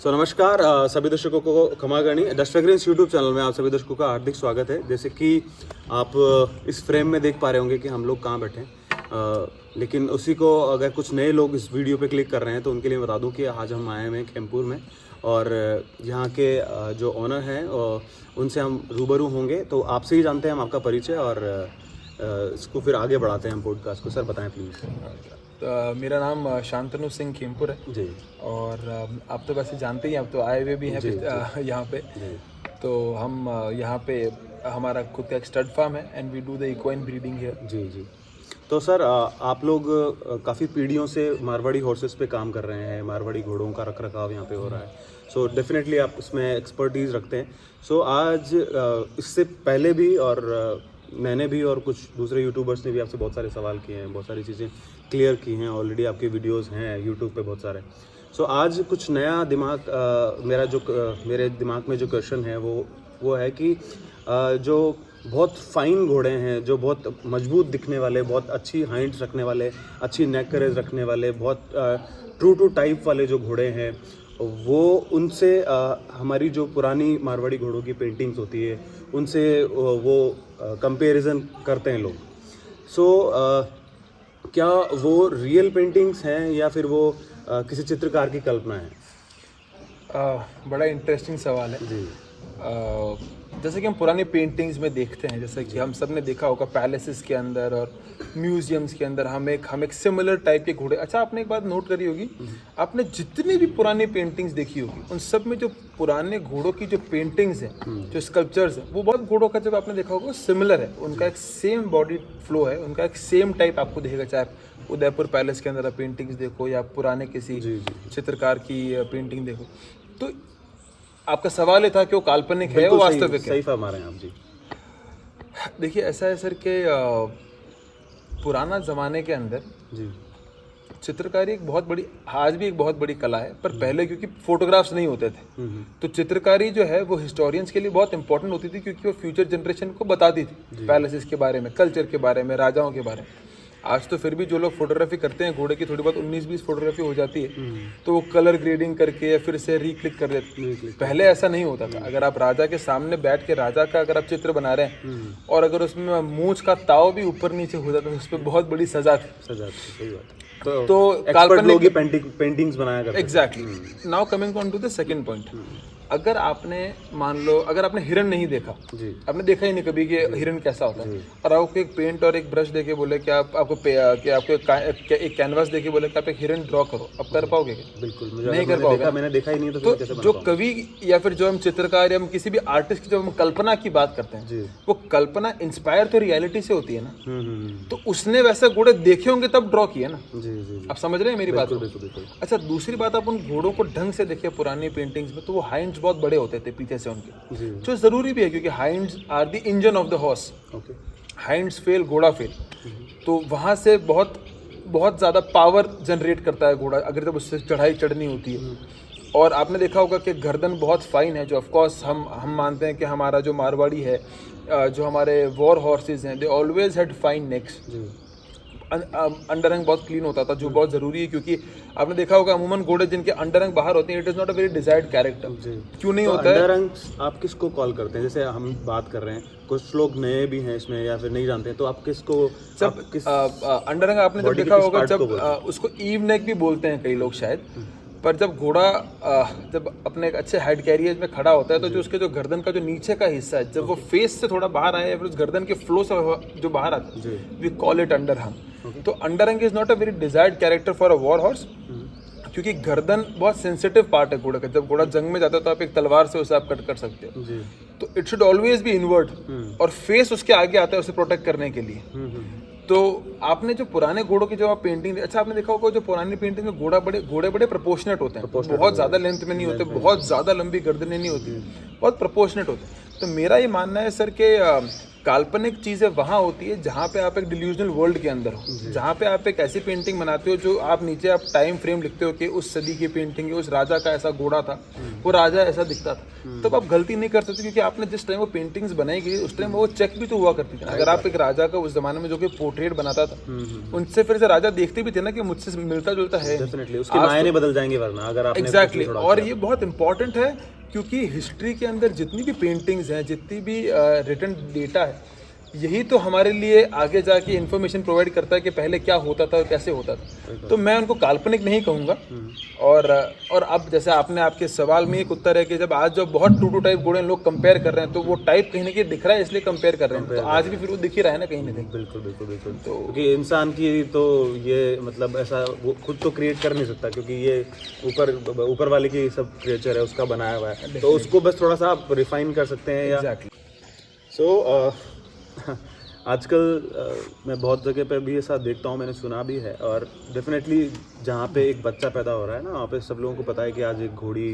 नमस्कार सभी दर्शकों को क्षमा करनी। डस्टफ्रेग्रेंस यूट्यूब चैनल में आप सभी दर्शकों का हार्दिक स्वागत है। जैसे कि आप इस फ्रेम में देख पा रहे होंगे कि हम लोग कहाँ बैठे हैं, लेकिन उसी को अगर कुछ नए लोग इस वीडियो पे क्लिक कर रहे हैं तो उनके लिए बता दूं कि आज हम आए हैं खेमपुर में और यहाँ के जो ओनर हैं उनसे हम रूबरू होंगे। तो आपसे ही जानते हैं हम आपका परिचय और इसको फिर आगे बढ़ाते हैं हम पॉडकास्ट को। सर बताएं प्लीज़। मेरा नाम शांतनु सिंह खेमपुर है जी। और आप तो वैसे जानते ही हैं, आप तो आए हुए भी हैं यहाँ पे। तो हम यहाँ पे हमारा खुद का एक स्टड फार्म है and we do the equine breeding here. जी जी। तो सर आप लोग काफ़ी पीढ़ियों से मारवाड़ी हॉर्सेस पे काम कर रहे हैं, मारवाड़ी घोड़ों का रख रखाव यहाँ पे हो रहा है। सो डेफिनेटली आप उसमें एक्सपर्टीज़ रखते हैं। सो आज इससे पहले भी और मैंने भी और कुछ दूसरे यूट्यूबर्स ने भी आपसे बहुत सारे सवाल किए हैं, बहुत सारी चीज़ें क्लियर की हैं। ऑलरेडी आपके वीडियोस हैं यूट्यूब पे बहुत सारे। सो आज कुछ नया मेरे दिमाग में जो क्वेश्चन है वो है कि जो बहुत फाइन घोड़े हैं, जो बहुत मजबूत दिखने वाले, बहुत अच्छी हाइंड्स रखने वाले, अच्छी नेक करेज रखने वाले, बहुत ट्रू टू टाइप वाले जो घोड़े हैं, वो उनसे हमारी जो पुरानी मारवाड़ी घोड़ों की पेंटिंग्स होती है उनसे वो कंपैरिजन करते हैं लोग। सो क्या वो रियल पेंटिंग्स हैं या फिर वो किसी चित्रकार की कल्पना है? बड़ा इंटरेस्टिंग सवाल है जी। जैसे कि हम पुरानी पेंटिंग्स में देखते हैं, जैसे कि हम सब ने देखा होगा पैलेसेस के अंदर और म्यूजियम्स के अंदर हम एक सिमिलर टाइप के घोड़े। अच्छा, आपने एक बात नोट करी होगी, आपने जितनी भी पुरानी पेंटिंग्स देखी होगी उन सब में जो पुराने घोड़ों की जो पेंटिंग्स हैं, जो स्कल्पचर्स हैं, वो बहुत घोड़ों का जब आपने देखा होगा सिमिलर है। उनका एक सेम बॉडी फ्लो है, उनका एक सेम टाइप आपको दिखेगा। चाहे आप उदयपुर पैलेस के अंदर आप पेंटिंग्स देखो या पुराने किसी चित्रकार की पेंटिंग देखो। तो आपका सवाल ये था कि वो काल्पनिक है, वो वास्तविक है। सही फरमा रहे हैं आप जी। देखिए, ऐसा है सर कि पुराना ज़माने के अंदर जी चित्रकारी एक बहुत बड़ी, आज भी एक बहुत बड़ी कला है, पर पहले क्योंकि फोटोग्राफ्स नहीं होते थे तो चित्रकारी जो है वो हिस्टोरियंस के लिए बहुत इंपॉर्टेंट होती थी, क्योंकि वो फ्यूचर जनरेशन को बताती थी पैलेसेस के बारे में, कल्चर के बारे में, राजाओं के बारे में। आज तो फिर भी जो लोग फोटोग्राफी करते हैं घोड़े की, थोड़ी बहुत 19-20 फोटोग्राफी हो जाती है तो वो कलर ग्रेडिंग करके या फिर से रीक्लिक कर देते हैं। पहले ऐसा नहीं होता था। अगर आप राजा के सामने बैठ के राजा का अगर आप चित्र बना रहे हैं और अगर उसमें मूंछ का ताव भी ऊपर नीचे हो जाता तो उस पर बहुत बड़ी सजा थी। सही बात है। तो काल्पनिक पेंटिंग्स बनाया करते हैं। Exactly. Now coming on to the second point, अगर आपने मान लो अगर आपने हिरन नहीं देखा, आपने देखा ही नहीं कभी कि हिरन कैसा होता है, और आपको एक पेंट और एक ब्रश देके बोले कि आपको एक कैनवास देके बोले कि आप एक हिरन ड्रॉ करो, आप कर पाओगे क्या? बिल्कुल नहीं कर पाओगे। मैंने देखा ही नहीं तो जो कवि या फिर जो हम चित्रकार या हम किसी भी आर्टिस्ट की जब हम कल्पना की बात करते हैं, वो कल्पना इंस्पायर तो रियलिटी से होती है ना। तो उसने वैसे घोड़े देखे होंगे तब ड्रॉ किए ना। आप समझ रहे हैं मेरी बात को? अच्छा, दूसरी बात, आप उन घोड़ों को ढंग से देखिए पुरानी पेंटिंग्स में, तो वो हाइंड्स बहुत बड़े होते थे पीछे से उनके, जो जरूरी भी है क्योंकि hinds are the engine of the horse. Hinds fail, घोड़ा फेल, तो वहां से बहुत ज़्यादा पावर जनरेट करता है घोड़ा अगर जब उससे चढ़ाई चढ़नी होती है। और आपने देखा होगा कि गर्दन बहुत फाइन है, जो ऑफकोर्स हम मानते हैं कि हमारा जो मारवाड़ी है, जो हमारे वॉर हॉर्सेज हैं, they always had fine necks. Underhung बहुत क्लीन होता था, जो बहुत ज़रूरी है, क्योंकि आपने देखा होगा अमूमन घोड़े जिनके अंडरंग बाहर होते हैं, it is not a very desired character. क्यों नहीं होता है? अंडरंग आप किसको कॉल करते हैं? जैसे हम बात कर रहे हैं, कुछ लोग नए भी हैं इसमें या फिर नहीं जानते हैं, तो आप किसको अंडरंग आपने जब देखा होगा, जब उसको ईव नेक भी बोलते हैं कई लोग शायद, पर जब घोड़ा जब अपने एक अच्छे हेड कैरियर में खड़ा होता है तो जो उसके जो गर्दन का जो नीचे का हिस्सा है, जब वो फेस से थोड़ा बाहर आए या फिर उस गर्दन के फ्लो से जो बाहर आता है, वी कॉल इट अंडरहंग। तो underhung is not a very desired character for a war horse, क्योंकि गर्दन बहुत सेंसिटिव पार्ट है घोड़े का। जब घोड़ा जंग में जाता है तो आप एक तलवार से उसे आप कट कर सकते हो, तो it should always be inward, और फेस उसके आगे आता है उसे प्रोटेक्ट करने के लिए। तो आपने जो पुराने घोड़ों की जो आप पेंटिंग, अच्छा आपने देखा होगा जो पुरानी पेंटिंग में घोड़े बड़े प्रोपोर्शनेट होते हैं, बहुत ज़्यादा लेंथ में नहीं होते, बहुत ज़्यादा लंबी गर्दनें नहीं होती, बहुत प्रोपोर्शनेट होते हैं। तो मेरा ये मानना है सर कि काल्पनिक चीज़ें वहाँ होती है जहाँ पे आप एक डिल्यूजनल वर्ल्ड के अंदर हो, जहाँ पे आप एक ऐसी पेंटिंग बनाते हो जो आप नीचे आप टाइम फ्रेम लिखते हो कि उस सदी की पेंटिंग है, उस राजा का ऐसा घोड़ा था, वो राजा ऐसा दिखता था, तब आप गलती नहीं कर सकते क्योंकि आपने जिस टाइम वो पेंटिंग्स बनाई गई उस टाइम वो चेक भी तो हुआ करती थी। अगर आप एक राजा का उस जमाने में जो कि पोर्ट्रेट बनाता था, उनसे फिर से राजा देखते भी थे ना कि मुझसे मिलता जुलता है, डेफिनेटली उसके मायने बदल जाएंगे वरना अगर आपने एग्जैक्टली। और ये बहुत इंपॉर्टेंट है क्योंकि हिस्ट्री के अंदर जितनी भी पेंटिंग्स हैं, जितनी भी रिटन डेटा है, यही तो हमारे लिए आगे जाके इन्फॉर्मेशन प्रोवाइड करता है कि पहले क्या होता था और कैसे होता था। तो मैं उनको काल्पनिक नहीं कहूँगा। और अब जैसे आपने आपके सवाल में एक उत्तर है कि जब आज जो बहुत टू टाइप घोड़े लोग कंपेयर कर रहे हैं तो वो टाइप कहीं ना कहीं दिख रहा है इसलिए कंपेयर कर रहे हैं, तो आज भी फिर वो दिख ही रहा है ना कहीं ना कहीं। बिल्कुल बिल्कुल बिल्कुल। तो क्योंकि इंसान की तो ये मतलब ऐसा वो खुद तो क्रिएट कर नहीं सकता क्योंकि ये ऊपर वाले की सब क्रिएचर है, उसका बनाया हुआ है, तो उसको बस थोड़ा सा आप रिफाइन कर सकते हैं। एग्जैक्टली। सो आजकल मैं बहुत जगह पे भी ऐसा देखता हूँ, मैंने सुना भी है, और डेफिनेटली जहाँ पे एक बच्चा पैदा हो रहा है ना, वहाँ पे सब लोगों को पता है कि आज एक घोड़ी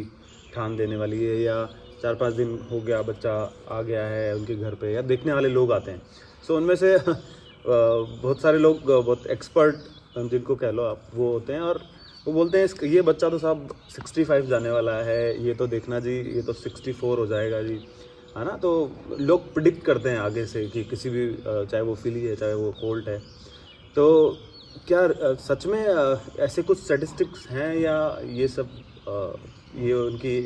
ठान देने वाली है, या 4-5 दिन हो गया बच्चा आ गया है उनके घर पे, या देखने वाले लोग आते हैं। सो उनमें से बहुत सारे लोग बहुत एक्सपर्ट जिनको कह लो आप, वो होते हैं और वो बोलते हैं ये बच्चा तो साहब 65 जाने वाला है, ये तो देखना जी, ये तो 64 हो जाएगा जी, है ना। तो लोग प्रिडिक्ट करते हैं आगे से कि किसी भी चाहे वो फिली है चाहे वो कोल्ट है। तो क्या सच में ऐसे कुछ स्टैटिस्टिक्स हैं या ये सब ये उनकी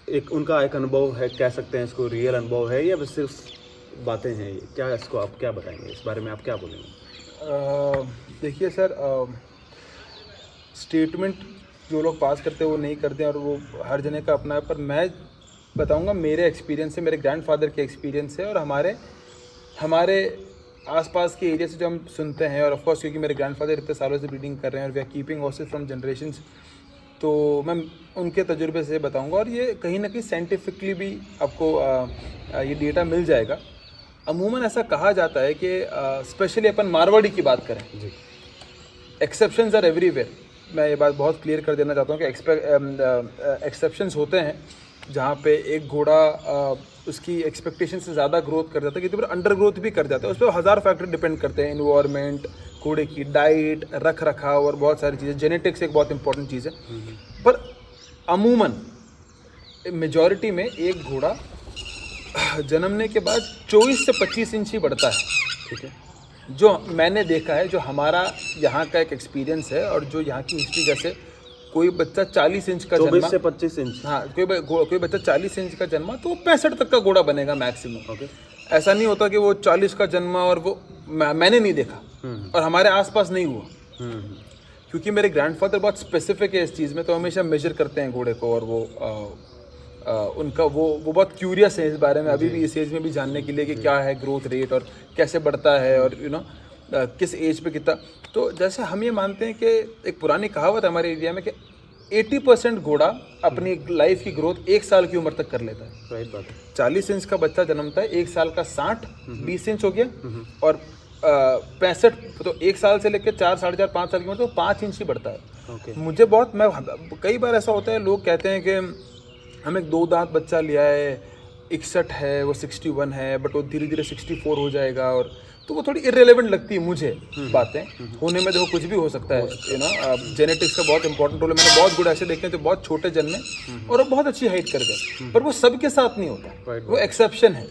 एक उनका एक अनुभव है, कह सकते हैं इसको रियल अनुभव है, या बस सिर्फ बातें हैं ये? क्या इसको आप क्या बताएंगे, इस बारे में आप क्या बोलेंगे? देखिए सर, स्टेटमेंट जो लोग पास करते हैं वो नहीं करते और वो हर जने का अपना है, पर मैं बताऊंगा मेरे एक्सपीरियंस से, मेरे ग्रैंडफादर के एक्सपीरियंस से और हमारे आसपास के एरिया से जो हम सुनते हैं, और ऑफ कोर्स क्योंकि मेरे ग्रैंडफादर इतने सालों से ब्रीडिंग कर रहे हैं और we are keeping horses from generations, तो मैं उनके तजुर्बे से बताऊंगा। और ये कहीं ना कहीं साइंटिफिकली भी आपको ये डेटा मिल जाएगा। अमूमन ऐसा कहा जाता है कि स्पेशली अपन मारवाड़ी की बात करें, एक्सेप्शंस आर एवरीवेयर। मैं ये बात बहुत क्लियर कर देना चाहता हूँ कि एक्सेप्शंस होते हैं जहाँ पे एक घोड़ा उसकी एक्सपेक्टेशन से ज़्यादा ग्रोथ कर जाता है, कितनी बार अंडर ग्रोथ भी कर जाता है। उस पर 1000 फैक्टर डिपेंड करते हैं, इन्वायरमेंट, घोड़े की डाइट, रख रखाव और बहुत सारी चीज़ें। जेनेटिक्स एक बहुत इंपॉर्टेंट चीज़ है। पर अमूमन मेजॉरिटी में एक घोड़ा जन्मने के बाद 24 से 25 इंच ही बढ़ता है। ठीक है, जो मैंने देखा है, जो हमारा यहाँ का एक एक्सपीरियंस है और जो यहाँ की हिस्ट्री, जैसे कोई बच्चा 40 इंच का 24 से 25 इंच, हाँ, कोई बच्चा 40 इंच का जन्मा तो 65 तक का घोड़ा बनेगा मैक्सिमम। ओके, ऐसा नहीं होता कि वो 40 का जन्मा और वो मैंने नहीं देखा और हमारे आसपास नहीं हुआ, क्योंकि मेरे ग्रैंडफादर बहुत स्पेसिफिक है इस चीज़ में, तो हमेशा मेजर करते हैं घोड़े को और वो उनका वो बहुत क्यूरियस है इस बारे में अभी भी, इस एज में भी जानने के लिए कि क्या है ग्रोथ रेट और कैसे बढ़ता है और किस एज पे कितना। तो जैसे हम ये मानते हैं कि एक पुरानी कहावत है हमारे एरिया में कि 80% घोड़ा अपनी लाइफ की ग्रोथ 1 साल की उम्र तक कर लेता है। सही बात है। 40 इंच का बच्चा जन्मता है, 1 साल का 60, 20 इंच हो गया, और 65 तो 1 साल से लेकर 4, 4.5, 5 साल की उम्र तो 5 इंच ही बढ़ता है। ओके, मुझे बहुत कई बार ऐसा होता है, लोग कहते हैं कि हम एक 2 दांत बच्चा लिया है, 61 है, वो 61 है, बट वो धीरे धीरे 64 हो जाएगा, और तो वो थोड़ी इररिलेवेंट लगती है मुझे बातें। होने में देखो कुछ भी हो सकता है, जेनेटिक्स का बहुत इंपॉर्टेंट रोल है। मैंने बहुत गुड ऐसे देखे हैं जो बहुत छोटे जन्मे और वो बहुत अच्छी हाइट कर गए, पर वो सबके साथ नहीं होता, वो एक्सेप्शन है।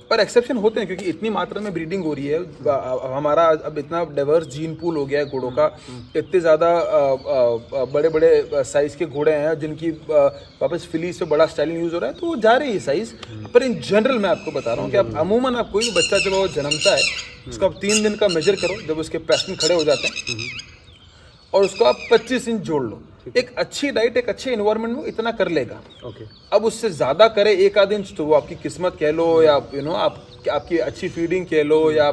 पर एक्सेप्शन होते हैं क्योंकि इतनी मात्रा में ब्रीडिंग हो रही है, हमारा अब इतना डाइवर्स जीन पूल हो गया है घोड़ों का, इतने ज़्यादा बड़े बड़े साइज के घोड़े हैं जिनकी वापस फिलीज पे बड़ा स्टाइलिंग यूज़ हो रहा है, तो वो जा रही है साइज। पर इन जनरल मैं आपको बता रहा हूँ कि अब अमूमन आप कोई भी बच्चा जब वो जन्मता है, उसको आप 3 दिन का मेजर करो, जब उसके पैसन खड़े हो जाते हैं, और उसको आप 25 इंच जोड़ लो। एक अच्छी डाइट, एक अच्छे इन्वायरमेंट में इतना कर लेगा। ओके, अब उससे ज़्यादा करे 1 आध इंच तो वो आपकी किस्मत कह लो, या आपकी अच्छी फीडिंग कह लो, या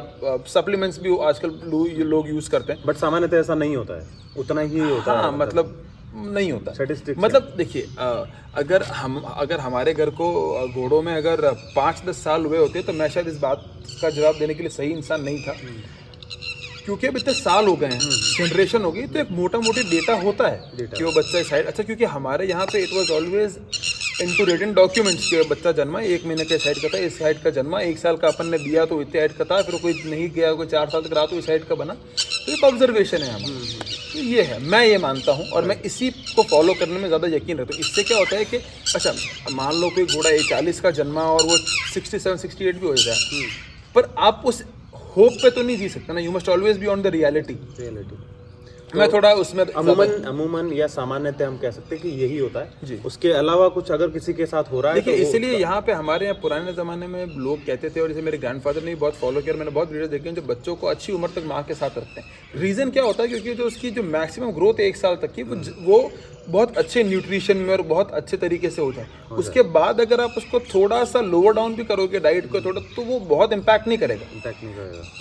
सप्लीमेंट्स भी आजकल लोग यूज़ करते हैं। बट सामान्यतः ऐसा नहीं होता है, उतना ही होता है। हाँ, मतलब नहीं होता स्टैटिस्टिक्स मतलब देखिए, अगर हमारे घर को घोड़ों में अगर 5-10 साल हुए होते तो मैं शायद इस बात का जवाब देने के लिए सही इंसान नहीं था, क्योंकि अब इतने साल हो गए हैं, जनरेशन हो गई, तो एक मोटा मोटी डेटा होता है कि वो बच्चा साइड। अच्छा, क्योंकि हमारे यहाँ पे it was always into written documents के बच्चा जन्मा 1 महीने के साइड का था, इस साइड का जन्मा, 1 साल का अपन ने दिया तो इतने हाइट का था, फिर कोई नहीं गया, कोई 4 साल तक रहा तो इस हाइट का बना। तो एक ऑब्जर्वेशन है हमारा, तो ये है, मैं ये मानता हूँ और मैं इसी को फॉलो करने में ज़्यादा यकीन रखता हूँ। इससे क्या होता है कि अच्छा मान लो कोई घोड़ा 40 का जन्मा और वो 67-68 भी हो जाए, पर आप उस होप पे तो नहीं जी सकते ना, you must always be on the reality. मैं थोड़ा उसमें अमूमन या सामान्यतः हम कह सकते हैं कि यही होता है जी। उसके अलावा कुछ अगर किसी के साथ हो रहा है, देखिए इसलिए यहाँ पे हमारे यहाँ पुराने ज़माने में लोग कहते थे, और जैसे मेरे ग्रैंडफादर ने भी बहुत फॉलो किया और मैंने बहुत वीडियो देखे हैं, जो बच्चों को अच्छी उम्र तक माँ के साथ रखते हैं। रीज़न क्या होता है, क्योंकि जो उसकी जो मैक्सिमम ग्रोथ है 1 साल तक की, वो बहुत अच्छे न्यूट्रिशन में और बहुत अच्छे तरीके से हो जाए। उसके बाद अगर आप उसको थोड़ा सा लोअर डाउन भी करोगे डाइट को थोड़ा, तो वो बहुत इम्पैक्ट नहीं करेगा।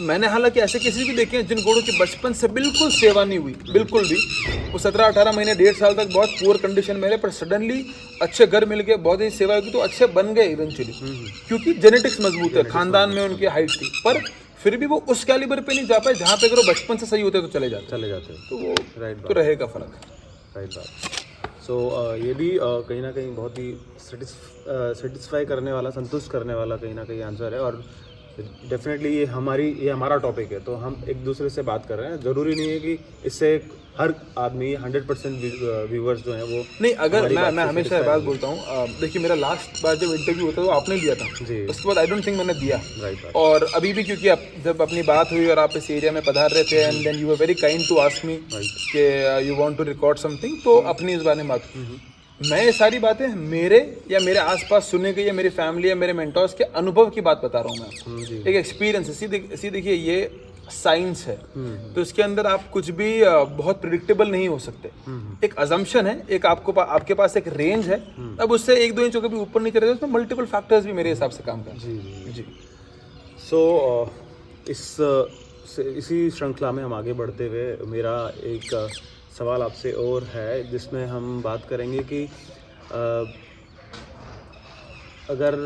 मैंने हालांकि ऐसे केसेस भी देखे हैं जिन घोड़ों की बचपन से बिल्कुल सेवा नहीं हुई, बिल्कुल भी, वो 17-18 महीने 1.5 साल तक बहुत पुअर कंडीशन में रहे, पर सडनली अच्छे घर मिल गए, बहुत ही सेवा हुई तो अच्छे बन गए इवेंचुअली, क्योंकि जेनेटिक्स मजबूत है, खानदान में उनकी हाइट थी। पर फिर भी वो उस कैलिबर पे नहीं जा पाए जहाँ पे अगर वो बचपन से सही होते तो चले जाते, तो वो तो रहेगा फर्क। राइट बात। सो ये भी कहीं ना कहीं बहुत ही सेटिस्फाई करने वाला, संतुष्ट करने वाला कहीं ना कहीं आंसर है, और डेफिनेटली ये हमारा टॉपिक है, तो हम एक दूसरे से बात कर रहे हैं। ज़रूरी नहीं है कि इससे हर आदमी 100% व्यूवर्स जो हैं वो नहीं। अगर मैं हमेशा बात बोलता हूँ, देखिए मेरा लास्ट बार जब इंटरव्यू होता है वो आपने लिया था जी, उसके बाद आई डोंट थिंक मैंने दिया। राइट। और अभी भी क्योंकि जब अपनी बात हुई और आप इस एरिया में पधार रहे थे, and then you were very kind to ask me कि you want to record something, तो अपनी इस बारे में बात, मैं ये सारी बातें मेरे या मेरे आसपास सुने गई या मेरी फैमिली या मेरे मेंटर्स के अनुभव की बात बता रहा हूँ मैं आपको, एक एक्सपीरियंस है। सीधे देखिए ये साइंस है, तो इसके अंदर आप कुछ भी बहुत प्रिडिक्टेबल नहीं हो सकते। एक अजम्पशन है, एक आपके पास एक रेंज है, अब उससे 1-2 इंचों के भी ऊपर नीचे रहते हैं, उसमें मल्टीपल फैक्टर्स भी मेरे हिसाब से काम करते हैं जी। सो इसी श्रृंखला में हम आगे बढ़ते हुए, मेरा एक सवाल आपसे और है, जिसमें हम बात करेंगे कि अगर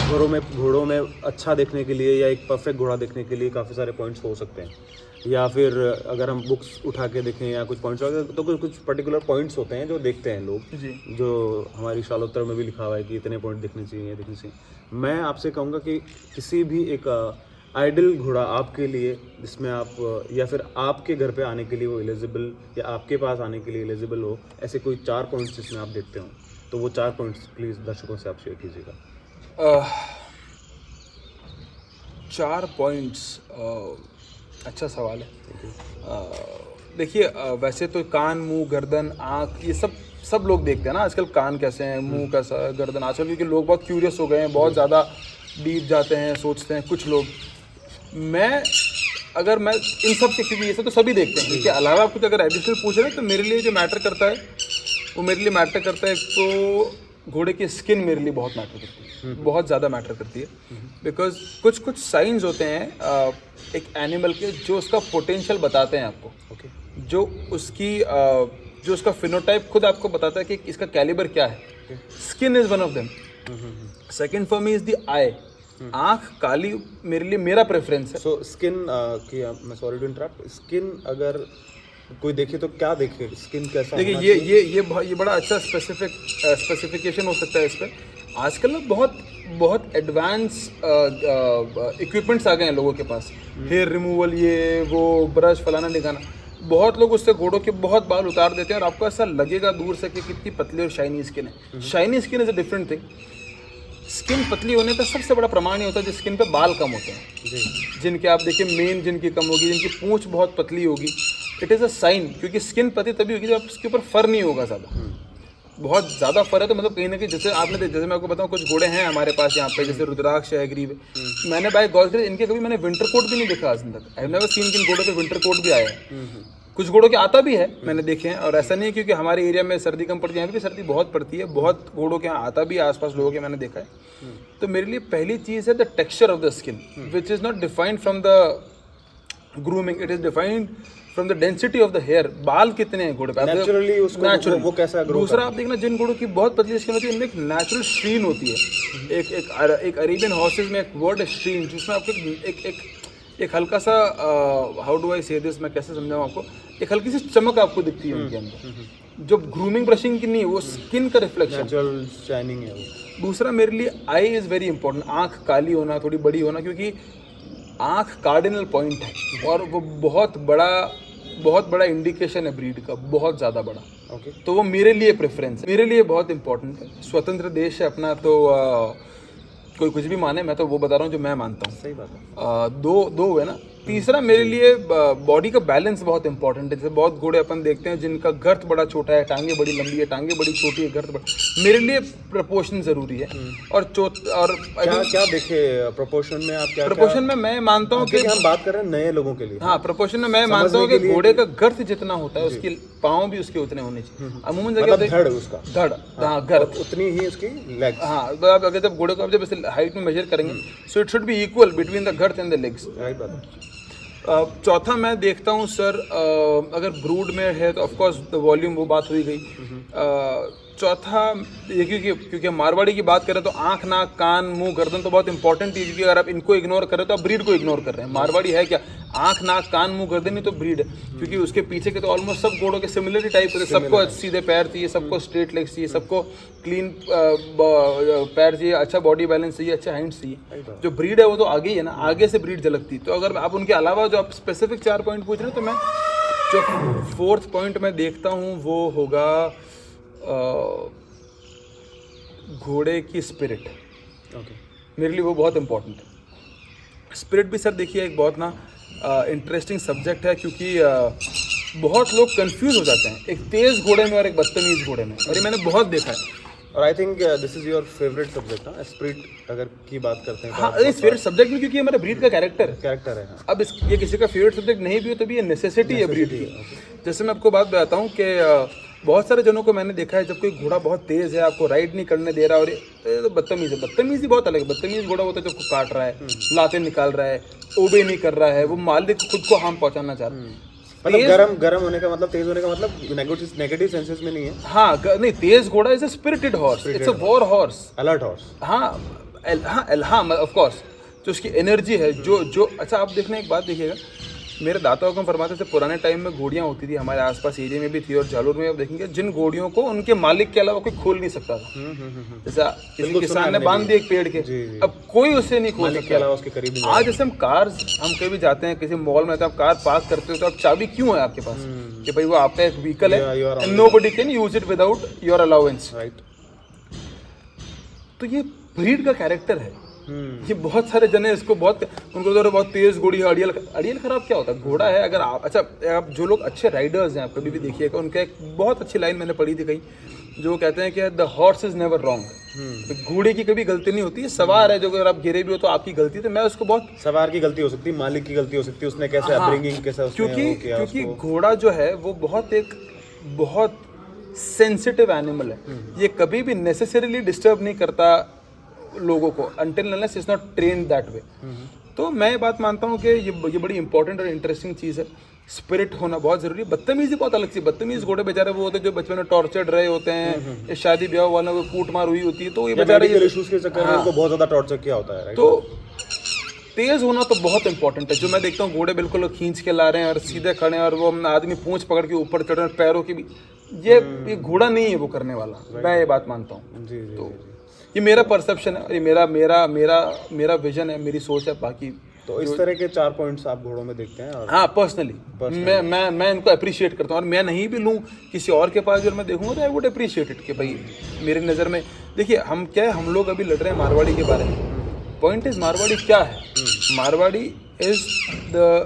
घोड़ों में अच्छा देखने के लिए या एक परफेक्ट घोड़ा देखने के लिए काफ़ी सारे पॉइंट्स हो सकते हैं, या फिर अगर हम बुक्स उठा के देखें या कुछ पॉइंट्स तो कुछ पर्टिकुलर पॉइंट्स होते हैं जो देखते हैं लोग जी, जो हमारी शालोत्तर में भी लिखा हुआ है कि इतने पॉइंट दिखने चाहिए। मैं आपसे कहूँगा कि किसी भी एक आइडल घोड़ा आपके लिए, जिसमें आप या फिर आपके घर पे आने के लिए वो एलिजिबल, या आपके पास आने के लिए एलिजिबल हो, ऐसे कोई 4 पॉइंट्स जिसमें आप देखते हो, तो वो 4 पॉइंट्स प्लीज़ दर्शकों से आप शेयर कीजिएगा। 4 पॉइंट्स, अच्छा सवाल है। देखिए वैसे तो कान, मुंह, गर्दन, आँख, ये सब लोग देखते हैं ना आजकल, कान कैसे हैं, मुंह कैसा, गर्दन, आजकल क्योंकि लोग बहुत क्यूरियस हो गए हैं, बहुत ज़्यादा डीप जाते हैं, सोचते हैं कुछ लोग। मैं इन सब के, क्योंकि ये सब तो सभी देखते हैं, इसके अलावा कुछ अगर एडिशनल पूछ रहे हैं तो मेरे लिए जो मैटर करता है वो मेरे लिए मैटर करता है, तो घोड़े की स्किन मेरे लिए बहुत मैटर करती है, बहुत ज़्यादा मैटर करती है। बिकॉज कुछ साइंस होते हैं एक एनिमल के जो उसका पोटेंशियल बताते हैं आपको, ओके, जो उसका फिनोटाइप खुद आपको बताता है कि इसका कैलिबर क्या है। Skin is one of them. Second for me is the eye. आँख काली मेरे लिए, मेरा प्रेफरेंस है। सो स्किन की, मैं सॉरी टू इंटरप्ट, स्किन अगर कोई देखे तो क्या देखे, स्किन कैसा? देखिए ये बड़ा अच्छा स्पेसिफिकेशन हो सकता है इस पर। आजकल ना बहुत एडवांस इक्विपमेंट्स आ गए हैं लोगों के पास, हेयर रिमूवल, ये वो ब्रश फलाना निकाना, बहुत लोग उससे घोड़ों के बहुत बाल उतार देते हैं और आपको ऐसा लगेगा दूर से कि कितनी पतली और शाइनी स्किन है। Shiny skin is a different thing. Skin पतली होने का सबसे बड़ा प्रमाण ये होता है जिस स्किन पे बाल कम होते हैं, जिनके आप देखिए मेन जिनकी कम होगी, जिनकी पूंछ बहुत पतली होगी, इट इज़ अ साइन, क्योंकि स्किन पतली तभी होगी जब उसके ऊपर फर नहीं होगा ज़्यादा। बहुत ज़्यादा फर है तो मतलब कहीं ना कहीं, जैसे मैं आपको बताऊँ, कुछ घोड़े हैं हमारे पास यहाँ पे, जैसे रुद्राक्ष है, ग्रीव है, मैंने बाय गॉड इनके कभी मैंने विंटर कोट भी नहीं देखा आज तक। आई हैव नेवर सीन कि इन घोड़ों पे विंटर कोट भी आया है। कुछ घोड़ों के आता भी है, मैंने देखे हैं, और ऐसा नहीं है क्योंकि हमारे एरिया में सर्दी कम पड़ती है, यहाँ पे भी सर्दी बहुत पड़ती है, बहुत घोड़ों के यहाँ आता भी है, आसपास लोगों के मैंने देखा है। तो मेरे लिए पहली चीज़ है the texture of the skin, which is not defined from the grooming, it is defined from the density of the hair. बाल कितने हैं घोड़े पे, नेचुरली उसको वो कैसा ग्रो। दूसरा आप देखना, जिन घोड़ों की बहुत पतली स्किन होती है उनमें एक नेचुरल श्रीन होती है। एक अरेबियन हॉर्सेज में एक वर्ड है श्रीन, जिसमें आपको एक हल्का सा, हाउ डू आई से दिस, मैं कैसे समझाऊँ आपको, एक हल्की सी चमक आपको दिखती है उनके अंदर। जो ग्रूमिंग ब्रशिंग की नहीं है, वो स्किन का रिफ्लेक्शन, नेचुरल शाइनिंग है वो। दूसरा मेरे लिए आई इज़ वेरी इंपॉर्टेंट, आँख काली होना, थोड़ी बड़ी होना, क्योंकि आँख कार्डिनल पॉइंट है और वो बहुत बड़ा इंडिकेशन है ब्रीड का, बहुत ज़्यादा बड़ा। ओके। तो वो मेरे लिए प्रेफरेंस है, मेरे लिए बहुत इंपॉर्टेंट है। स्वतंत्र देश है अपना, तो कोई कुछ भी माने, मैं तो वो बता रहा हूँ जो मैं मानता हूँ। सही बात है। दो हुए ना। तीसरा मेरे लिए बॉडी का बैलेंस बहुत इंपॉर्टेंट है। जैसे बहुत घोड़े अपन देखते हैं जिनका गर्थ बड़ा छोटा है, टांगे बड़ी लंबी है, टांगे बड़ी छोटी है, गर्थ बड़ा। मेरे लिए प्रपोर्शन जरूरी है। और क्या देखे प्रपोर्शन में आप? क्या प्रपोर्शन में मैं मानता हूँ कि हम बात कर रहे हैं नए लोगों के लिए। हाँ, प्रपोर्शन में मैं मानता हूँ कि घोड़े का गर्थ जितना होता है उसके पाँव भी उसके उतने होने चाहिए। अमूमन जगह धड़ उसका, धड़, हाँ, गर्थ उतनी ही उसकी लेग्स। हाँ, अगर जब घोड़े को आप जब ऐसे हाइट में मेजर करेंगे, so it should be equal between the girth and the legs. Right बात है। चौथा मैं देखता हूँ सर, अगर ब्रूड में है तो ऑफकोर्स द वॉल्यूम, वो बात हुई गई। चौथा ये क्योंकि मारवाड़ी की बात करें तो आँख, नाक, कान, मुंह, गर्दन तो बहुत इंपॉर्टेंट है, क्योंकि अगर आप इनको इग्नोर करें तो आप ब्रीड को इग्नोर कर रहे हैं। मारवाड़ी है क्या? आँख, नाक, कान, मुंह, गर्दन ही तो ब्रीड है, क्योंकि उसके पीछे के तो ऑलमोस्ट सब घोड़ों के सिमिलर टाइप होते हैं। सबको सीधे पैर चाहिए, सबको स्ट्रेट लेग्स चाहिए, सबको क्लीन पैर चाहिए, अच्छा बॉडी बैलेंस चाहिए, अच्छा हैंड्स चाहिए। जो ब्रीड है वो तो आगे ही है ना, आगे से ब्रीड झलकती। तो अगर आप उनके अलावा जो आप स्पेसिफिक 4 पॉइंट पूछ रहे हैं, तो मैं जो 4th पॉइंट मैं देखता हूँ वो होगा घोड़े की स्पिरिट। ओके। मेरे लिए वो बहुत इंपॉर्टेंट है। स्पिरिट भी सर देखिए एक बहुत ना इंटरेस्टिंग सब्जेक्ट है, क्योंकि बहुत लोग कंफ्यूज हो जाते हैं एक तेज घोड़े में और एक बदतमीज घोड़े में, और ये मैंने बहुत देखा है। और I think this is your favourite subject ना, स्पिरिट अगर की बात करते हैं। हाँ, ये फेवरेट सब्जेक्ट भी, क्योंकि हमारे ब्रीड का कैरेक्टर है। हाँ। अब ये किसी का फेवरेट सब्जेक्ट नहीं भी हो तो भी ये नेसेसिटी है ब्रीड की। जैसे मैं आपको बात बताता हूँ कि बहुत सारे जनों को मैंने देखा है, जब कोई घोड़ा बहुत तेज है, आपको राइड नहीं करने दे रहा, और ये तो बदतमीज है। बदतमीजी बहुत अलग है। बदतमीज घोड़ा होता है जो काट रहा है, लातें निकाल रहा है, ओबे नहीं कर रहा है, वो मालिक खुद को हार्म पहुंचाना चाह रहा है। मतलब गरम होने का मतलब, तेज होने का मतलब नेगेटिव सेंसेस में नहीं है। हाँ, नहीं, तेज घोड़ा is a spirited horse, it's a war horse, alert horse. हाँ, ऑफ कोर्स, जो उसकी एनर्जी है, जो अच्छा, आप देखना एक बात देखिएगा, मेरे दादा हुक्म फरमाते थे पुराने टाइम में घोड़ियाँ होती थी, हमारे आसपास एरिया में भी थी, और जालोर में आप देखेंगे जिन घोड़ियों को उनके मालिक के अलावा कोई खोल नहीं सकता था। जैसा किसी किसान ने बांध दिया एक पेड़ के, अब कोई उससे नहीं खोल सकता अलावा उसके करीब। आज जैसे हम कहीं भी जाते हैं, किसी मॉल में, तो आप कार पार्क करते हो तो आप चाबी क्यों है आपके पास? कि भाई वो आपका एक व्हीकल है, nobody can use it without your allowance. Right. तो ये ब्रीड का कैरेक्टर है। ये बहुत सारे जने इसको उनको तो बहुत तेज घोड़ी है, अड़ियल खराब क्या होता है? घोड़ा है। अगर आप जो लोग अच्छे राइडर्स हैं, आप कभी भी देखिएगा, उनका एक बहुत अच्छी लाइन मैंने पढ़ी थी कहीं, जो कहते हैं कि the horse is never wrong. घोड़े की कभी गलती नहीं होती है, सवार है जो अगर आप गिरे भी हो तो आपकी गलती। तो मैं उसको बहुत, सवार की गलती हो सकती है, मालिक की गलती हो सकती है, उसने कैसे अपब्रिंगिंग, कैसा उसने क्योंकि घोड़ा जो है वो बहुत सेंसिटिव एनिमल है। ये कभी भी नेसेसरीली डिस्टर्ब नहीं करता लोगों को, until unless it's not trained that way। तो मैं ये बात मानता हूँ कि ये बड़ी इंपॉर्टेंट और इंटरेस्टिंग चीज़ है। स्पिरिट होना बहुत जरूरी है। बदतमीजी बहुत अलग चीज़। बदतमीज घोड़े बेचारे वो होते हैं जो बचपन में टॉर्चर्ड रहे होते हैं, या शादी ब्याह वालों को कूट मार हुई होती है, तो ये बेचारे इश्यूज के चक्कर में उनको बहुत ज़्यादा टॉर्चर किया होता है। तो तेज होना तो बहुत इंपॉर्टेंट है। जो मैं देखता हूँ घोड़े बिल्कुल खींच के ला रहे हैं और सीधे खड़े हैं, और वो आदमी पूंछ पकड़ के ऊपर चढ़ रहे हैं, पैरों की भी, ये घोड़ा नहीं है वो करने वाला। मैं ये बात मानता हूँ। तो ये मेरा परसेप्शन है, और ये मेरा विजन है, मेरी सोच है। बाकी तो इस तरह के 4 पॉइंट्स आप घोड़ों में देखते हैं। और हाँ, पर्सनली मैं इनको अप्रिशिएट करता हूँ, और मैं नहीं भी लूँ किसी और के पास, जो मैं देखूंगा तो आई वुड अप्रिशिएट इट कि भाई मेरी नज़र में देखिए, हम लोग अभी लड़ रहे हैं मारवाड़ी के बारे में। पॉइंट इज, मारवाड़ी क्या है? Marwari is the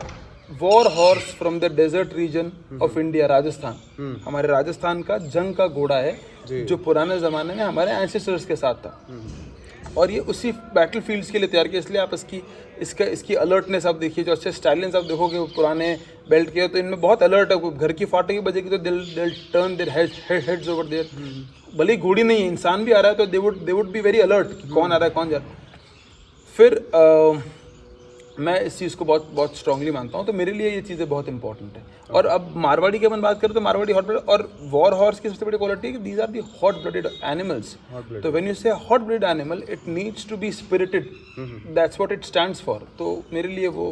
war horse from the desert region of India, Rajasthan. हमारे राजस्थान का जंग का घोड़ा है, जो पुराने ज़माने में हमारे एंसेस्टर्स के साथ था, और ये उसी बैटल फील्ड्स के लिए तैयार किया। इसलिए आप इसकी अलर्टनेस आप देखिए, जो अच्छे स्टाइलियंस आप देखोगे पुराने बेल्ट के, तो इनमें बहुत अलर्ट है। घर की फाटक की बजेगी तो they'll turn their heads over there. भले ही घोड़ी नहीं है, इंसान भी आ रहा है तो they would be very alert कि कौन आ रहा है, कौन जा रहा है। फिर मैं इस चीज़ को बहुत स्ट्रांगली मानता हूँ। तो मेरे लिए ये चीज़ें बहुत इंपॉर्टेंट है। और अब मारवाड़ी की अपन बात करें तो मारवाड़ी हॉट ब्लडेड, और वॉर हॉर्स की सबसे बड़ी क्वालिटी है कि these are the hot blooded animals. तो when you say hot blooded animal, it needs to be spirited, that's what it stands for. तो मेरे लिए वो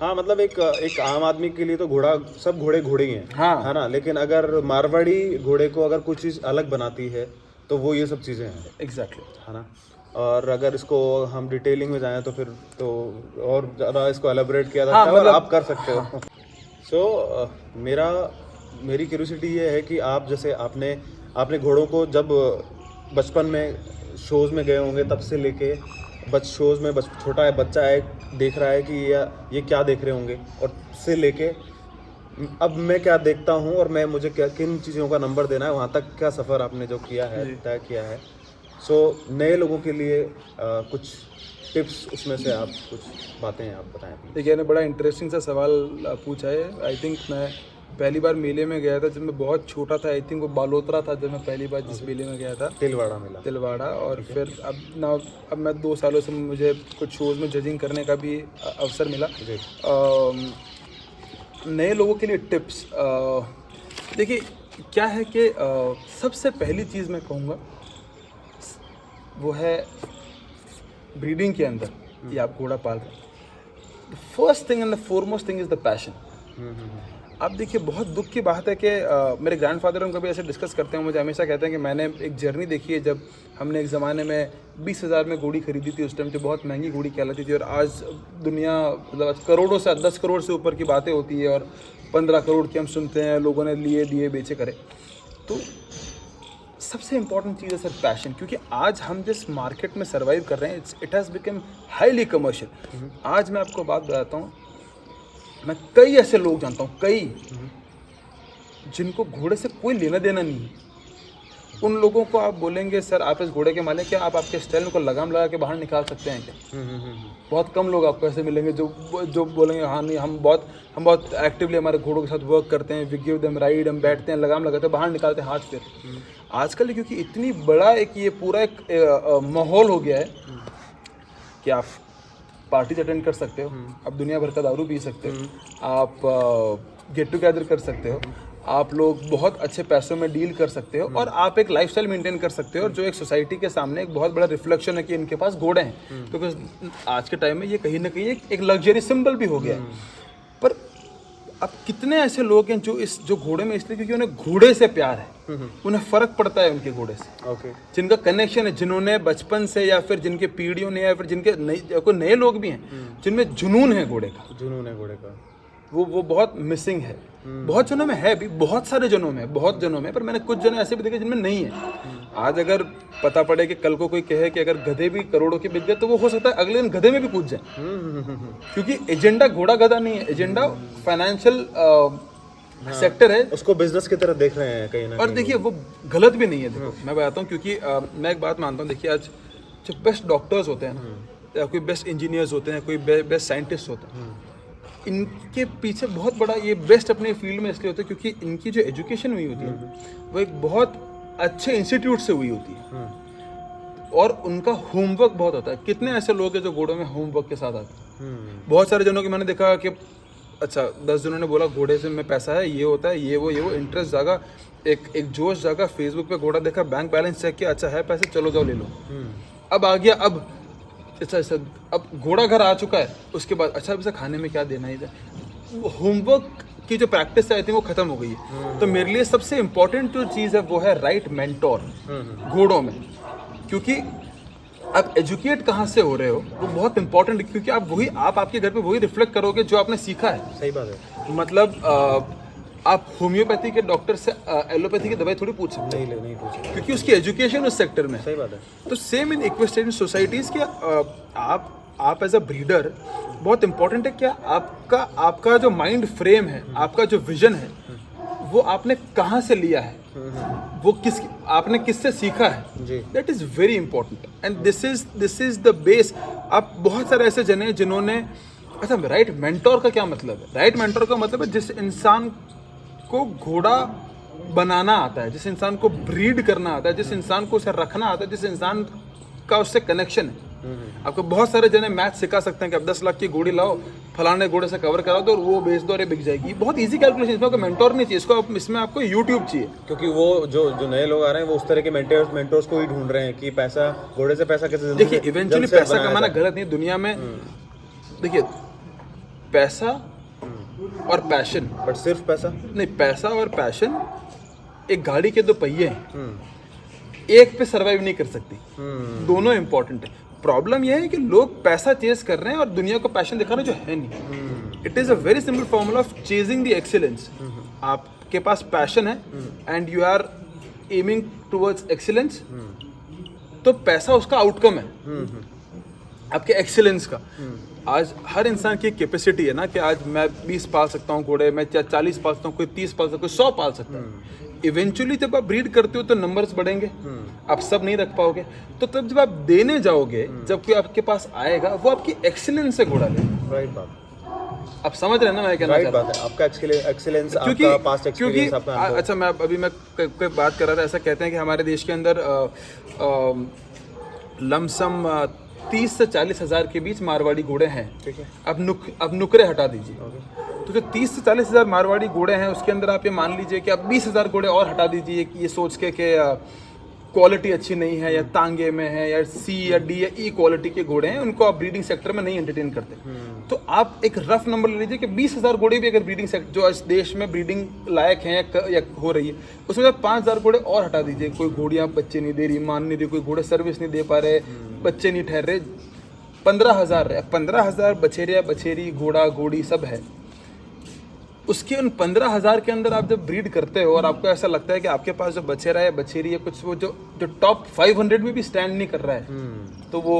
हाँ मतलब एक आम आदमी के लिए तो घोड़ा, सब घोड़े घोड़े ही हैं, हाँ है ना, लेकिन अगर मारवाड़ी घोड़े को अगर कुछ चीज़ अलग बनाती है तो वो ये सब चीज़ें हैं, एग्जैक्टली। है ना। और अगर इसको हम डिटेलिंग में जाएं तो फिर तो और ज़्यादा इसको एलेबोरेट किया जाता है, और आप कर सकते हो। सो मेरी क्यूरियोसिटी ये है कि आप जैसे आपने घोड़ों को जब बचपन में शोज़ में गए होंगे तब से लेके शोज़ में छोटा है बच्चा है, देख रहा है कि ये क्या देख रहे होंगे, और से लेके अब मैं क्या देखता हूँ और मुझे क्या किन चीज़ों का नंबर देना है, वहाँ तक क्या सफ़र आपने जो किया है, तय किया है। सो नए लोगों के लिए कुछ टिप्स उसमें से आप कुछ बातें आप बताएं। देखिए, ने बड़ा इंटरेस्टिंग सा सवाल पूछा है। आई थिंक मैं पहली बार मेले में गया था जब मैं बहुत छोटा था। आई थिंक वो बालोतरा था जब मैं पहली बार जिस मेले में गया था, तिलवाड़ा मेला। तिलवाड़ा। और फिर अब मैं 2 सालों से मुझे कुछ शोज़ में जजिंग करने का भी अवसर मिला। नए लोगों के लिए टिप्स, देखिए क्या है कि सबसे पहली चीज़ मैं कहूँगा वो है ब्रीडिंग के अंदर ये आप घोड़ा पाल रहे हैं, the first thing and the foremost thing is the passion. आप देखिए, बहुत दुख की बात है कि मेरे ग्रैंडफादर हम कभी ऐसे डिस्कस करते हैं, मुझे हमेशा कहते हैं कि मैंने एक जर्नी देखी है जब हमने एक ज़माने में 20,000 में घोड़ी खरीदी थी। उस टाइम जो बहुत महंगी घोड़ी कहलाती थी, और आज दुनिया मतलब करोड़ों से 10 करोड़ से ऊपर की बातें होती है, और 15 करोड़ की हम सुनते हैं लोगों ने लिए दिए बेचे करे। तो सबसे इम्पॉर्टेंट चीज़ है सर पैशन, क्योंकि आज हम जिस मार्केट में सर्वाइव कर रहे हैं it has become highly commercial. आज मैं आपको बात बताता हूँ, मैं कई ऐसे लोग जानता हूँ, कई जिनको घोड़े से कोई लेना देना नहीं है। उन लोगों को आप बोलेंगे सर आप इस घोड़े के मालिक, क्या आप आपके स्टाइल को लगाम लगा के बाहर निकाल सकते हैं क्या? बहुत कम लोग आपको ऐसे मिलेंगे जो बोलेंगे हाँ नहीं, हम बहुत एक्टिवली हमारे घोड़ों के साथ वर्क करते हैं, वी गिव देम राइड, हम बैठते हैं, लगाम लगाते हैं, बाहर निकालते हैं हाथ फिर। आजकल क्योंकि इतनी बड़ा ये पूरा एक माहौल हो गया है कि आप पार्टीज अटेंड कर सकते हो, आप दुनिया भर का दारू पी सकते हो, आप गेट टुगेदर कर सकते हो, आप लोग बहुत अच्छे पैसों में डील कर सकते हो, और आप एक लाइफस्टाइल मेंटेन कर सकते हो, और जो एक सोसाइटी के सामने एक बहुत बड़ा रिफ्लेक्शन है कि इनके पास घोड़े हैं, क्योंकि आज के टाइम में ये कहीं ना कहीं एक लग्जरी सिंबल भी हो गया है। पर अब कितने ऐसे लोग हैं जो घोड़े में इसलिए क्योंकि उन्हें घोड़े से प्यार है, उन्हें फ़र्क पड़ता है उनके घोड़े से, जिनका कनेक्शन है, जिन्होंने बचपन से या फिर जिनके पीढ़ियों ने या फिर जिनके कोई नए लोग भी हैं जिनमें जुनून है घोड़े का, वो बहुत मिसिंग है। बहुत जनों में है भी, बहुत सारे जनों में, पर मैंने कुछ जन ऐसे भी देखे जिनमें नहीं है। आज अगर पता पड़े कि कल को कोई कहे कि अगर गधे भी करोड़ों के बिक गए, तो वो हो सकता है अगले दिन गधे में भी कूद जाए, क्योंकि एजेंडा घोड़ा गधा नहीं है, एजेंडा फाइनेंशियल सेक्टर है, उसको बिजनेस की तरह देख रहे हैं कहीं ना। और देखिए वो गलत भी नहीं है। देखो मैं बताता हूँ, क्योंकि मैं एक बात मानता हूँ, देखिए आज जो बेस्ट डॉक्टर्स होते हैं ना, या कोई बेस्ट इंजीनियर्स होते हैं, कोई बेस्ट साइंटिस्ट होते हैं, इनके पीछे बहुत बड़ा ये बेस्ट अपने फील्ड में इसलिए होता है क्योंकि इनकी जो एजुकेशन हुई होती है वो एक बहुत अच्छे इंस्टीट्यूट से हुई होती है, और उनका होमवर्क बहुत होता है। कितने ऐसे लोग हैं जो घोड़ों में होमवर्क के साथ आते हैं? बहुत सारे जनों की मैंने देखा कि अच्छा 10 जनों ने बोला घोड़े से में पैसा है, ये होता है, ये वो इंटरेस्ट जागा, एक जोश जागा, फेसबुक पे घोड़ा देखा, बैंक बैलेंस चेक किया, अच्छा है पैसे, चलो जाओ ले लो। अब आ गया, अब अच्छा अब घोड़ा घर आ चुका है, उसके बाद अच्छा अब इसे खाने में क्या देना है, होमवर्क की जो प्रैक्टिस है वो खत्म हो गई है। तो मेरे लिए सबसे इम्पोर्टेंट जो चीज़ है वो है राइट मेंटोर घोड़ों में, क्योंकि आप एजुकेट कहाँ से हो रहे हो वो बहुत इंपॉर्टेंट है, क्योंकि आप आपके घर पे वही रिफ्लेक्ट करोगे जो आपने सीखा है। सही बात है। मतलब आप होम्योपैथी के डॉक्टर से एलोपैथी की दवाई थोड़ी पूछ सकते हैं, नहीं पूछ सकते, क्योंकि उसकी एजुकेशन उस सेक्टर में। सही बात है। तो सेम इन इक्वेस्टेरियन सोसाइटीज़ के आप एज अ ब्रीडर बहुत इंपॉर्टेंट है क्या आपका जो माइंड फ्रेम है, आपका जो विजन है, वो आपने कहाँ से लिया है, वो आपने किससे सीखा है, that is very important, and this is the base. आप बहुत सारे ऐसे जने जिन्होंने, अच्छा राइट मेंटोर का क्या मतलब है? राइट मेंटोर का मतलब है जिस इंसान को घोड़ा बनाना आता है, जिस इंसान को ब्रीड करना आता है, जिस इंसान को उसे रखना आता है, जिस इंसान का उससे कनेक्शन है। आपको बहुत सारे जने मैथ सिखा सकते हैं कि अब 10 लाख की घोड़ी लाओ, फलाने घोड़े से कवर करा दो और वो बेच दो और ये बिक जाएगी। बहुत इजी कैलकुलेशन, इसमें आपको मेंटोर नहीं चाहिए, इसमें आपको यूट्यूब चाहिए, क्योंकि वो जो नए लोग आ रहे हैं वो उस तरह के मेंटोर्स को ही ढूंढ रहे हैं कि पैसा, घोड़े से पैसा कैसे। देखिए इवेंचुअली पैसा कमाना गलत नहीं दुनिया में। देखिए पैसा और पैशन। बट सिर्फ पैसा नहीं, पैसा और पैशन एक गाड़ी के दो पहिए हैं, एक पे सरवाइव नहीं कर सकती, दोनों इंपॉर्टेंट है। प्रॉब्लम यह है कि लोग पैसा चेज कर रहे हैं और दुनिया को पैशन दिखा रहे हैं जो है नहीं। It is a very simple formula of chasing the excellence. आपके पास पैशन है and you are aiming towards excellence, तो पैसा उसका आउटकम है आपके एक्सीलेंस का। आज हर इंसान की कैपेसिटी है ना कि आज मैं 20 पाल सकता हूँ घोड़े, मैं 40 पाल सकता हूँ, कोई 30 पाल सकता है, कोई 100 पाल सकता है। इवेंचुअली जब आप ब्रीड करते हो तो नंबर्स बढ़ेंगे, आप सब नहीं रख पाओगे। तो तब जब आप देने जाओगे, जब कोई आपके पास आएगा, वो आपकी एक्सीलेंस से घोड़ा लेगा। राइट बात, आप समझ रहे हैं ना मैं कहना राइट बात है। आपका एक्सीलेंस, आपका पास्ट एक्सपीरियंस, आपका अनुभव। अच्छा, मैं कोई बात कर रहा था, ऐसा कहते हैं कि हमारे देश के अंदर लमसम 30 से 40 हज़ार के बीच मारवाड़ी घोड़े हैं। ठीक है। अब नुकरे हटा दीजिए, तो जो 30 से 40 हज़ार मारवाड़ी घोड़े हैं उसके अंदर आप ये मान लीजिए कि आप 20 हज़ार घोड़े और हटा दीजिए, ये सोच के कि क्वालिटी अच्छी नहीं है या तांगे में है या सी या डी या ई क्वालिटी के घोड़े हैं, उनको आप ब्रीडिंग सेक्टर में नहीं एंटरटेन करते। तो आप एक रफ नंबर ले लीजिए कि 20 हज़ार घोड़े भी अगर ब्रीडिंग सेक्टर जो इस देश में ब्रीडिंग लायक हैं या हो रही है, उसमें आप 5,000 घोड़े और हटा दीजिए। कोई घोड़ियाँ बच्चे नहीं दे रही, मान नहीं रही, कोई घोड़े सर्विस नहीं दे पा रहे, बच्चे नहीं ठहर रहे, 15,000 15,000 बछेरिया बछेरी घोड़ा घोड़ी सब है। उसके उन 15,000 के अंदर आप जब ब्रीड करते हो और आपको ऐसा लगता है कि आपके पास जो बछेरा है बछेरी है कुछ वो जो टॉप 500 में भी स्टैंड नहीं कर रहा है, तो वो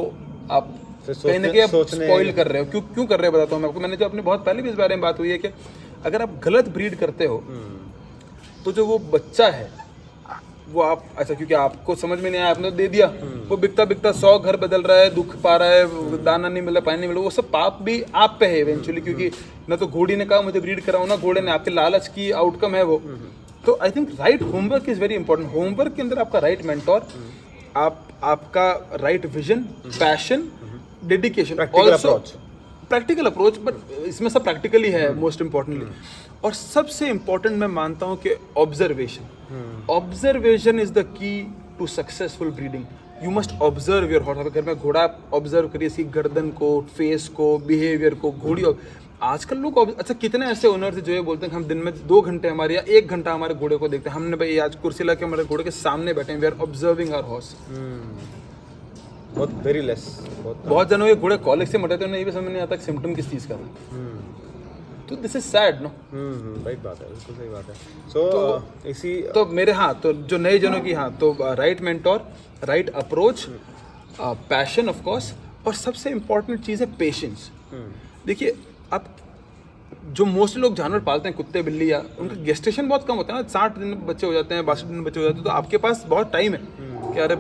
आप कहीं ना कहीं स्पॉइल कर रहे हो। क्यों कर रहे हो बताता हूँ मैं आपको। मैंने जो अपने बहुत पहले भी इस बारे में बात हुई है कि अगर आप गलत ब्रीड करते हो तो जो वो बच्चा है वो आप अच्छा, क्योंकि आपको समझ में नहीं आया, आपने दे दिया, वो बिकता बिकता 100 घर बदल रहा है, दुख पा रहा है, दाना नहीं मिला, पानी नहीं मिला, वो सब पाप भी आप पे है इवेंचुअली। क्योंकि ना तो घोड़ी ने कहा मुझे ब्रीड कराओ, ना घोड़े ने, आपके लालच की आउटकम है वो। तो I think right homework is very important. Homework के अंदर आपका राइट मेंटोर, आपका right vision, passion, dedication, practical approach, but इसमें सब प्रैक्टिकली है मोस्ट इम्पॉर्टेंटली। और सबसे इम्पॉर्टेंट मैं मानता हूँ कि observation is the key to successful breeding. You must observe your horse. अगर मैं घोड़ा ऑब्जर्व करिए, इसकी गर्दन को, फेस को, बिहेवियर को, घोड़ी। आजकल लोग अच्छा, कितने ऐसे ओनर्स हैं जो ये बोलते हैं कि हम दिन में 2 घंटे हमारे या 1 घंटा हमारे घोड़े को देखते हैं। हमने भाई आज कुर्सी ला के हमारे घोड़े के सामने बैठे हैं, we are observing our horse. बहुत वेरी लेस। बहुत जनों के घोड़े कॉलेज से मटे थे, उन्हें ये भी समझ नहीं आता कि सिम्टम किस चीज़ का है। तो this is sad no. Right बात है, बिल्कुल सही बात है। सो इसी तो मेरे तो जो नए जनों की तो right mentor, right approach, passion of course, और सबसे इम्पोर्टेंट चीज़ है पेशेंस। देखिए, आप जो मोस्ट लोग जानवर पालते हैं, कुत्ते बिल्ली, या उनका गेस्टेशन बहुत कम होता है ना, 60 दिन में बच्चे हो जाते हैं, 62 दिन में बच्चे हो जाते हैं। तो आपके पास बहुत टाइम है कि अरे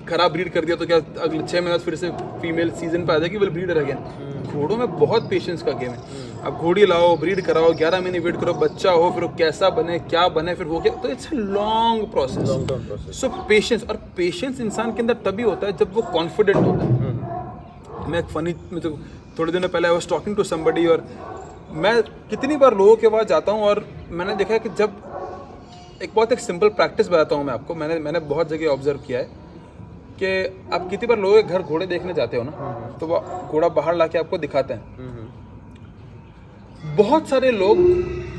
खराब ब्रीड कर दिया तो क्या अगले 6 महीने फिर से फीमेल सीजन पे आ जाएगी, विल ब्रीडर अगेन। घोड़ों में बहुत पेशेंस का गेम है। आप घोड़ी लाओ, ब्रीड कराओ, 11 महीने वेट करो, बच्चा हो, फिर वो कैसा बने, क्या बने, फिर वो क्या, तो it's a long process. So patience, और पेशेंस इंसान के अंदर तभी होता है जब वो कॉन्फिडेंट होता है। मैं एक फनी, मतलब थोड़े दिनों पहले I was talking to somebody, और मैं कितनी बार लोगों के पास जाता हूँ और मैंने देखा है कि जब एक सिंपल प्रैक्टिस बताता हूँ मैं आपको, मैंने बहुत जगह ऑब्जर्व किया है कि आप कितनी बार लोगों के घर घोड़े देखने जाते हो ना, तो वो घोड़ा बाहर ला के आपको दिखाते हैं। बहुत सारे लोग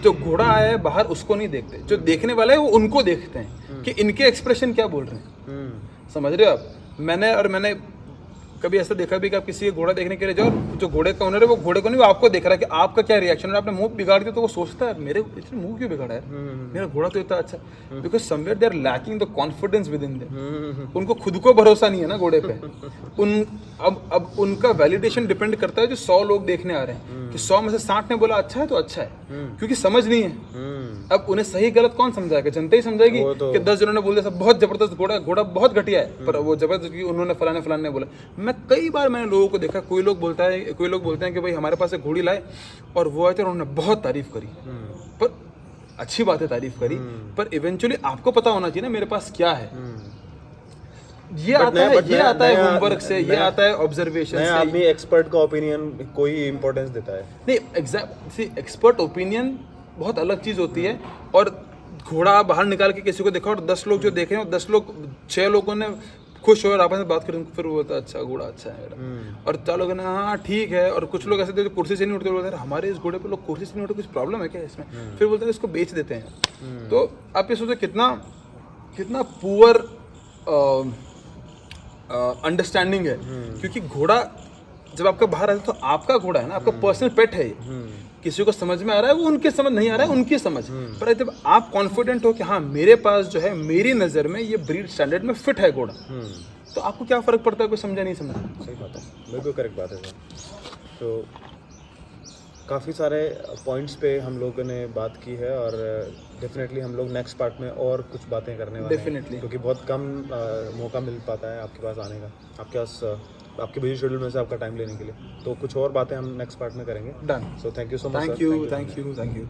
जो घोड़ा आया है बाहर उसको नहीं देखते, जो देखने वाले हैं वो उनको देखते हैं कि इनके एक्सप्रेशन क्या बोल रहे हैं। समझ रहे हो आप। मैंने कभी ऐसा देखा भी कि आप किसी के घोड़ा देखने के लिए जाओ, जो घोड़े का ओनर है वो घोड़े को नहीं, वो आपको देख रहा है कि आपका क्या रिएक्शन है। आपने मुंह बिगाड़ दिया तो वो सोचता है मेरे इसने मुंह क्यों बिगाड़ा है, मेरा घोड़ा तो इतना अच्छा। Because somewhere they are lacking the confidence within them. उनको खुद को भरोसा नहीं है ना घोड़े पे। अब उनका वैलिडेशन डिपेंड करता है जो 100 लोग देखने आ रहे हैं, कि 100 में से 60 ने बोला अच्छा है तो अच्छा है, क्योंकि समझ नहीं है। अब उन्हें सही गलत कौन समझाएगा, जनता ही समझेगी कि 10 जनों ने बोल दिया बहुत जबरदस्त घोड़ा बहुत घटिया है, पर वो जबरदस्त उन्होंने फलाने ने बोला। कई बार मैंने लोगों को देखा, कोई लोग बोलते हैं कि भाई हमारे पास एक घोड़ी लाए और वो आए थे और उन्होंने बहुत तारीफ करी, पर अच्छी बात है तारीफ करी, पर इवेंचुअली आपको पता होना चाहिए ना मेरे पास क्या है। ये आता है होमवर्क से, ये आता है ऑब्जर्वेशन से। आदमी एक्सपर्ट का ओपिनियन कोई इंपॉर्टेंस देता है नहीं। एक्सपर्ट ओपिनियन बहुत अलग चीज होती है। और घोड़ा बाहर निकाल के किसी को देखा और 10 लोग जो देखे और 10 लोग 6 लोगों ने खुश हो और आपस में बात करें, फिर वो बोलता है अच्छा घोड़ा अच्छा है मेरा, और चलो कहना हाँ ठीक है। और कुछ लोग ऐसे थे जो कुर्सी से नहीं उठते, बोलते हैं हमारे इस घोड़े पे लोग कुर्सी से नहीं उठते, कुछ प्रॉब्लम है क्या इसमें? फिर बोलते हैं इसको बेच देते हैं। तो आप ये सोचो कितना पुअर अंडरस्टैंडिंग है, क्योंकि घोड़ा जब आपका बाहर आता है तो आपका घोड़ा है ना, आपका पर्सनल पेट है ये। किसी को समझ में आ रहा है वो उनकी समझ, नहीं आ रहा है उनकी समझ, पर जब आप कॉन्फिडेंट हो कि हाँ मेरे पास जो है मेरी नज़र में ये ब्रीड स्टैंडर्ड में फिट है घोड़ा, तो आपको क्या फ़र्क पड़ता है कोई समझा नहीं समझा। सही बात है, बिल्कुल करेक्ट बात है सर। तो काफ़ी सारे पॉइंट्स पे हम लोगों ने बात की है, और डेफिनेटली हम लोग नेक्स्ट पार्ट में और कुछ बातें करने वाले हैं, डेफिनेटली, क्योंकि बहुत कम मौका मिल पाता है आपके पास आने का, आपके पास आपके बिजी शेड्यूल में से आपका टाइम लेने के लिए। तो कुछ और बातें हम नेक्स्ट पार्ट में करेंगे। Done. So thank you so much. Thank you.